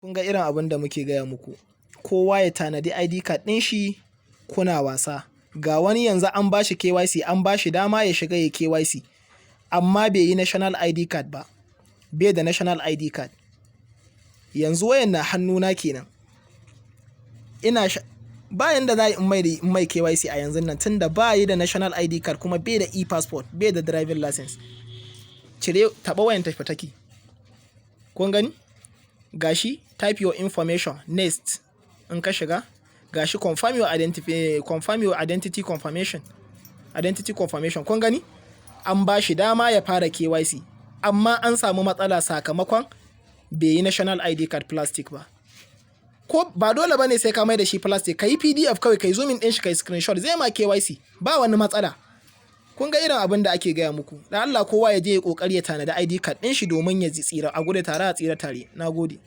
Kun ga irin abin da muke gaya muku, kowa ya tanadi ID card ɗin shi kuna wasa. Ga wani yanzu an ba shi KYC, an ba shi dama ya shiga ya KYC, amma bai yi national ID card ba, bai da national ID card. Yanzu wayan na hannuna kenan. Bayan da za in mai KYC a yanzun nan tunda ba yi da national ID card kuma bai da e-passport, bai da driving license. Cire taɓa wayan tafi taki. Kun gani? Gashi type your information next in ka shiga. Gashi confirm your identity confirmation. Kun gani? An ba shi dama ya fara KYC, amma an samu matsala sakamakon bai yi national ID card plastic ba. Ko ba dole bane sai ka mai da shi plastic, ka yi PDF kawai, ka yi zooming ɗin shi, ka yi screenshot, zai ma KYC ba wani matsala. Kun ga irin abin da ake gaya muku. Da Allah kowa ya je ya ƙoƙari ya tanadi ID card ɗin shi domin ya tsira a gudu tare a tsira tare. Na gode.